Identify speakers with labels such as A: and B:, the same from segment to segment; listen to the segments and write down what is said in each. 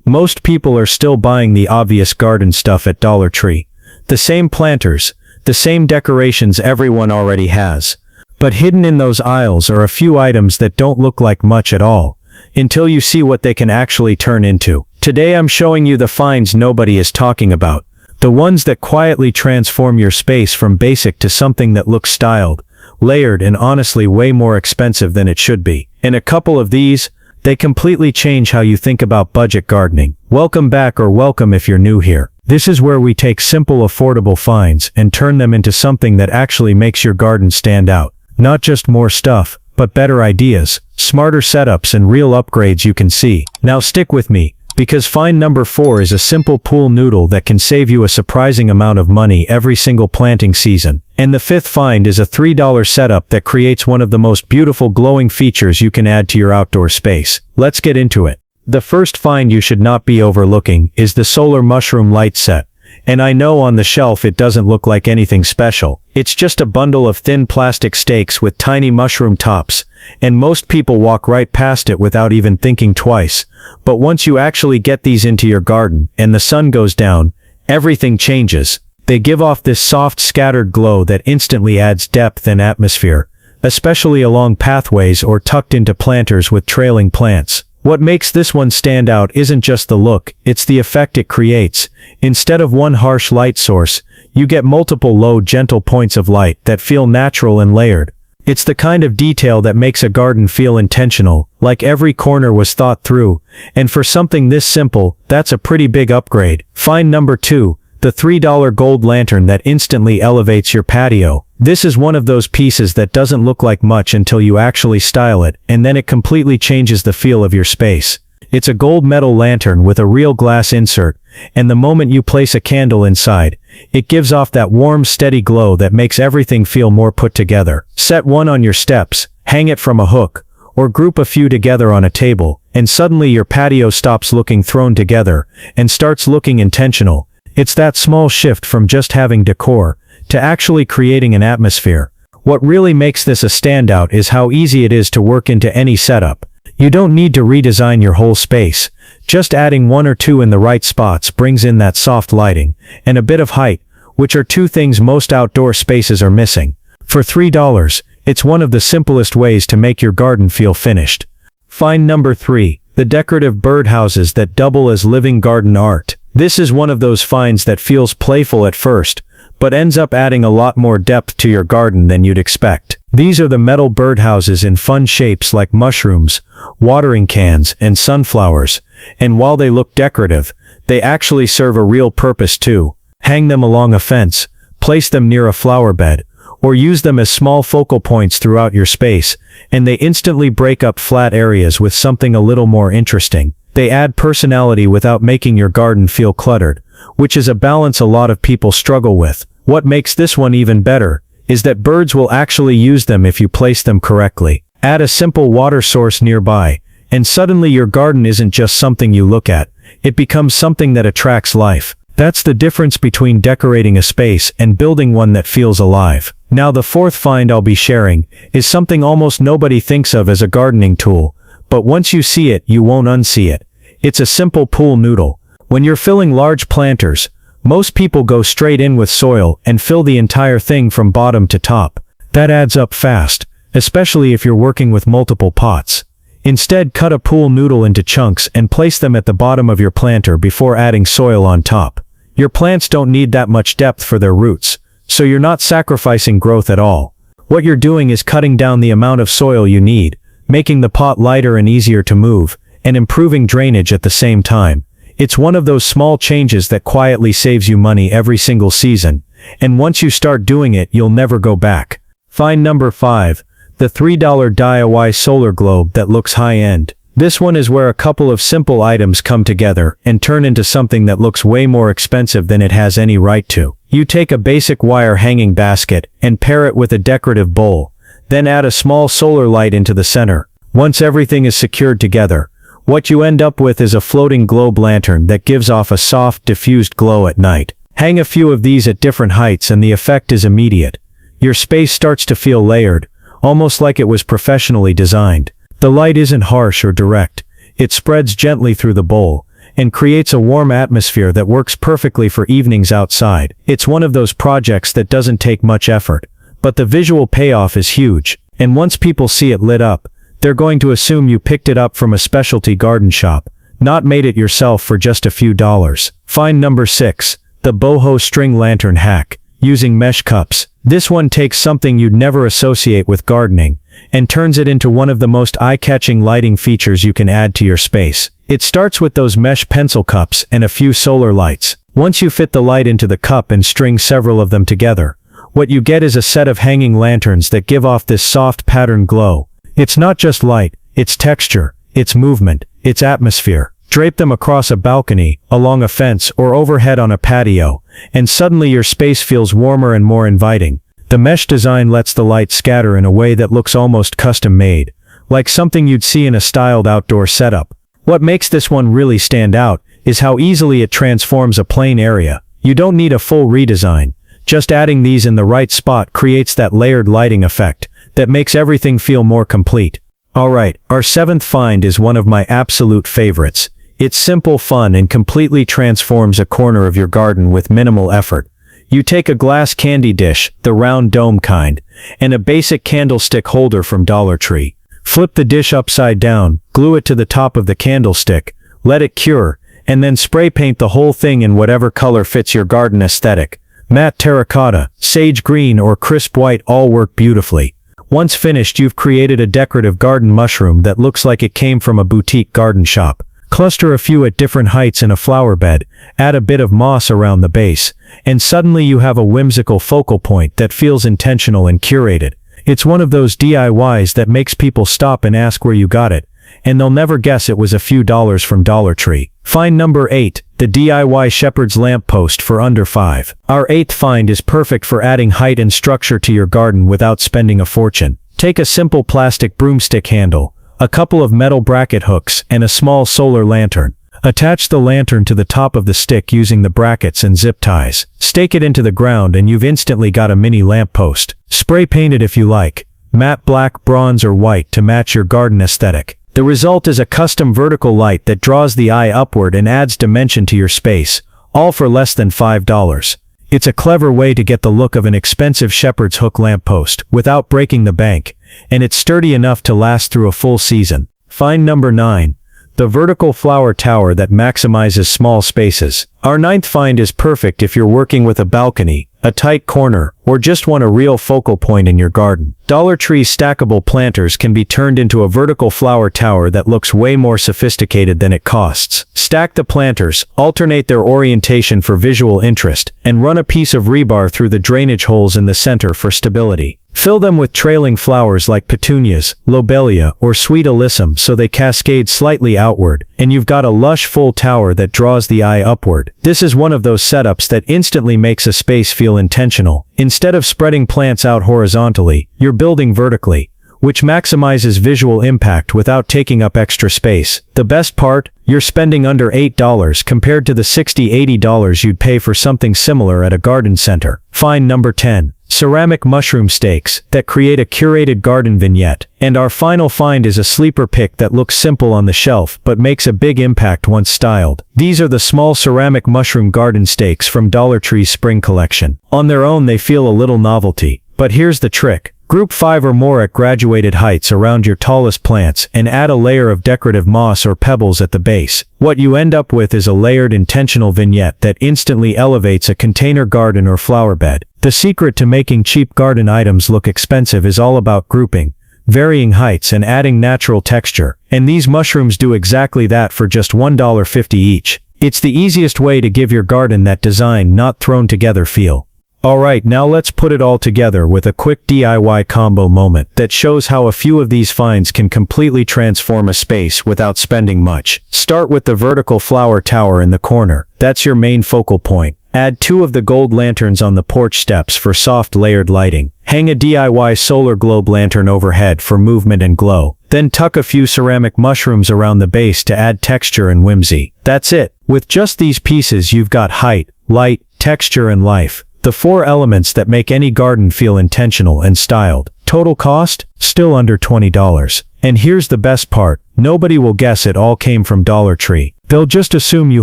A: Most people are still buying the obvious garden stuff at Dollar Tree. The same planters, the same decorations everyone already has. But hidden in those aisles are a few items that don't look like much at all, until you see what they can actually turn into. Today I'm showing you the finds nobody is talking about. The ones that quietly transform your space from basic to something that looks styled, layered, and honestly way more expensive than it should be. In a couple of these, they completely change how you think about budget gardening. Welcome back, or welcome if you're new here. This is where we take simple, affordable finds and turn them into something that actually makes your garden stand out. Not just more stuff, but better ideas, smarter setups, and real upgrades you can see. Now stick with me, because find number 4 is a simple pool noodle that can save you a surprising amount of money every single planting season. And the 5th find is a $3 setup that creates one of the most beautiful glowing features you can add to your outdoor space. Let's get into it. The first find you should not be overlooking is the solar mushroom light set. And I know on the shelf it doesn't look like anything special. It's just a bundle of thin plastic stakes with tiny mushroom tops, and most people walk right past it without even thinking twice. But once you actually get these into your garden, and the sun goes down, everything changes. They give off this soft, scattered glow that instantly adds depth and atmosphere, especially along pathways or tucked into planters with trailing plants. What makes this one stand out isn't just the look, it's the effect it creates. Instead of one harsh light source, you get multiple low, gentle points of light that feel natural and layered. It's the kind of detail that makes a garden feel intentional, like every corner was thought through, and for something this simple, that's a pretty big upgrade. Find number 2, the $3 gold lantern that instantly elevates your patio. This is one of those pieces that doesn't look like much until you actually style it, and then it completely changes the feel of your space. It's a gold metal lantern with a real glass insert, and the moment you place a candle inside, it gives off that warm, steady glow that makes everything feel more put together. Set one on your steps, hang it from a hook, or group a few together on a table, and suddenly your patio stops looking thrown together and starts looking intentional. It's that small shift from just having decor to actually creating an atmosphere. What really makes this a standout is how easy it is to work into any setup. You don't need to redesign your whole space. Just adding 1 or 2 in the right spots brings in that soft lighting and a bit of height, which are 2 things most outdoor spaces are missing. For $3, it's one of the simplest ways to make your garden feel finished. Find number 3, the decorative birdhouses that double as living garden art. This is one of those finds that feels playful at first, but ends up adding a lot more depth to your garden than you'd expect. These are the metal birdhouses in fun shapes like mushrooms, watering cans, and sunflowers, and while they look decorative, they actually serve a real purpose too. Hang them along a fence, place them near a flower bed, or use them as small focal points throughout your space, and they instantly break up flat areas with something a little more interesting. They add personality without making your garden feel cluttered, which is a balance a lot of people struggle with. What makes this one even better is that birds will actually use them if you place them correctly. Add a simple water source nearby, and suddenly your garden isn't just something you look at, it becomes something that attracts life. That's the difference between decorating a space and building one that feels alive. Now the 4th find I'll be sharing is something almost nobody thinks of as a gardening tool, but once you see it, you won't unsee it. It's a simple pool noodle. When you're filling large planters, most people go straight in with soil and fill the entire thing from bottom to top. That adds up fast, especially if you're working with multiple pots. Instead, cut a pool noodle into chunks and place them at the bottom of your planter before adding soil on top. Your plants don't need that much depth for their roots, so you're not sacrificing growth at all. What you're doing is cutting down the amount of soil you need, making the pot lighter and easier to move, and improving drainage at the same time. It's one of those small changes that quietly saves you money every single season, and once you start doing it, you'll never go back. Find number 5, the $3 DIY solar globe that looks high-end. This one is where a couple of simple items come together and turn into something that looks way more expensive than it has any right to. You take a basic wire hanging basket and pair it with a decorative bowl, then add a small solar light into the center. Once everything is secured together, what you end up with is a floating globe lantern that gives off a soft, diffused glow at night. Hang a few of these at different heights and the effect is immediate. Your space starts to feel layered, almost like it was professionally designed. The light isn't harsh or direct. It spreads gently through the bowl, and creates a warm atmosphere that works perfectly for evenings outside. It's one of those projects that doesn't take much effort, but the visual payoff is huge, and once people see it lit up, they're going to assume you picked it up from a specialty garden shop, not made it yourself for just a few dollars. Find number 6, the Boho string lantern hack, using mesh cups. This one takes something you'd never associate with gardening, and turns it into one of the most eye-catching lighting features you can add to your space. It starts with those mesh pencil cups and a few solar lights. Once you fit the light into the cup and string several of them together, what you get is a set of hanging lanterns that give off this soft patterned glow. It's not just light, it's texture, it's movement, it's atmosphere. Drape them across a balcony, along a fence, or overhead on a patio, and suddenly your space feels warmer and more inviting. The mesh design lets the light scatter in a way that looks almost custom-made, like something you'd see in a styled outdoor setup. What makes this one really stand out is how easily it transforms a plain area. You don't need a full redesign. Just adding these in the right spot creates that layered lighting effect that makes everything feel more complete. Alright, our 7th find is one of my absolute favorites. It's simple, fun, and completely transforms a corner of your garden with minimal effort. You take a glass candy dish, the round dome kind, and a basic candlestick holder from Dollar Tree. Flip the dish upside down, glue it to the top of the candlestick, let it cure, and then spray paint the whole thing in whatever color fits your garden aesthetic. Matte terracotta, sage green, or crisp white all work beautifully. Once finished, you've created a decorative garden mushroom that looks like it came from a boutique garden shop. Cluster a few at different heights in a flower bed, add a bit of moss around the base, and suddenly you have a whimsical focal point that feels intentional and curated. It's one of those DIYs that makes people stop and ask where you got it, and they'll never guess it was a few dollars from Dollar Tree. Find number 8, the DIY shepherd's lamp post for under $5. Our 8th find is perfect for adding height and structure to your garden without spending a fortune. Take a simple plastic broomstick handle, a couple of metal bracket hooks, and a small solar lantern. Attach the lantern to the top of the stick using the brackets and zip ties. Stake it into the ground and you've instantly got a mini lamp post. Spray paint it if you like, matte black, bronze, or white to match your garden aesthetic. The result is a custom vertical light that draws the eye upward and adds dimension to your space, all for less than $5. It's a clever way to get the look of an expensive shepherd's hook lamppost without breaking the bank, and it's sturdy enough to last through a full season. Find number 9, the vertical flower tower that maximizes small spaces. Our 9th find is perfect if you're working with a balcony, a tight corner, or just want a real focal point in your garden. Dollar Tree stackable planters can be turned into a vertical flower tower that looks way more sophisticated than it costs. Stack the planters, alternate their orientation for visual interest, and run a piece of rebar through the drainage holes in the center for stability. Fill them with trailing flowers like petunias, lobelia, or sweet alyssum so they cascade slightly outward, and you've got a lush full tower that draws the eye upward. This is one of those setups that instantly makes a space feel intentional. Instead of spreading plants out horizontally, you're building vertically, which maximizes visual impact without taking up extra space. The best part? You're spending under $8 compared to the $60–80 you'd pay for something similar at a garden center. Find number 10. Ceramic mushroom stakes that create a curated garden vignette. And our final find is a sleeper pick that looks simple on the shelf but makes a big impact once styled. These are the small ceramic mushroom garden stakes from Dollar Tree's spring collection. On their own they feel a little novelty, but here's the trick. Group 5 or more at graduated heights around your tallest plants and add a layer of decorative moss or pebbles at the base. What you end up with is a layered intentional vignette that instantly elevates a container garden or flower bed. The secret to making cheap garden items look expensive is all about grouping, varying heights, and adding natural texture. And these mushrooms do exactly that for just $1.50 each. It's the easiest way to give your garden that design not thrown together feel. Alright, now let's put it all together with a quick DIY combo moment that shows how a few of these finds can completely transform a space without spending much. Start with the vertical flower tower in the corner. That's your main focal point. Add 2 of the gold lanterns on the porch steps for soft layered lighting. Hang a DIY solar globe lantern overhead for movement and glow. Then tuck a few ceramic mushrooms around the base to add texture and whimsy. That's it. With just these pieces you've got height, light, texture, and life. The 4 elements that make any garden feel intentional and styled. Total cost? Still under $20. And here's the best part. Nobody will guess it all came from Dollar Tree. They'll just assume you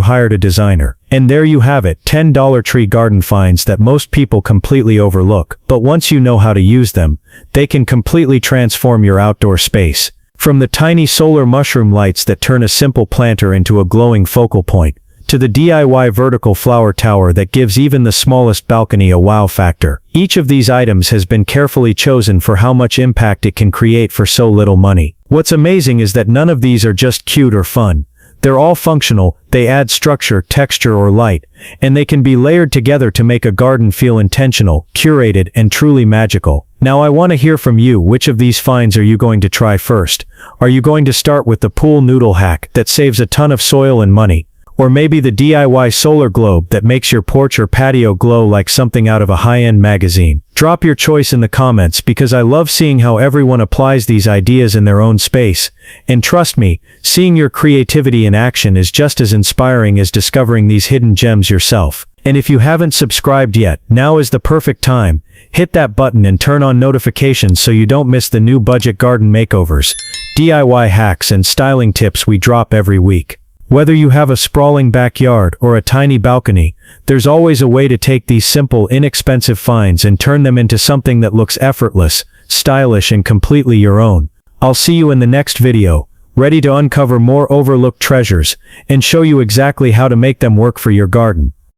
A: hired a designer. And there you have it, 10 Dollar Tree garden finds that most people completely overlook, but once you know how to use them, they can completely transform your outdoor space. From the tiny solar mushroom lights that turn a simple planter into a glowing focal point, to the DIY vertical flower tower that gives even the smallest balcony a wow factor. Each of these items has been carefully chosen for how much impact it can create for so little money. What's amazing is that none of these are just cute or fun. They're all functional, they add structure, texture or light, and they can be layered together to make a garden feel intentional, curated, and truly magical. Now I want to hear from you. Which of these finds are you going to try first? Are you going to start with the pool noodle hack that saves a ton of soil and money? Or maybe the DIY solar globe that makes your porch or patio glow like something out of a high-end magazine? Drop your choice in the comments because I love seeing how everyone applies these ideas in their own space. And trust me, seeing your creativity in action is just as inspiring as discovering these hidden gems yourself. And if you haven't subscribed yet, now is the perfect time. Hit that button and turn on notifications so you don't miss the new budget garden makeovers, DIY hacks and styling tips we drop every week. Whether you have a sprawling backyard or a tiny balcony, there's always a way to take these simple, inexpensive finds and turn them into something that looks effortless, stylish and completely your own. I'll see you in the next video, ready to uncover more overlooked treasures and show you exactly how to make them work for your garden.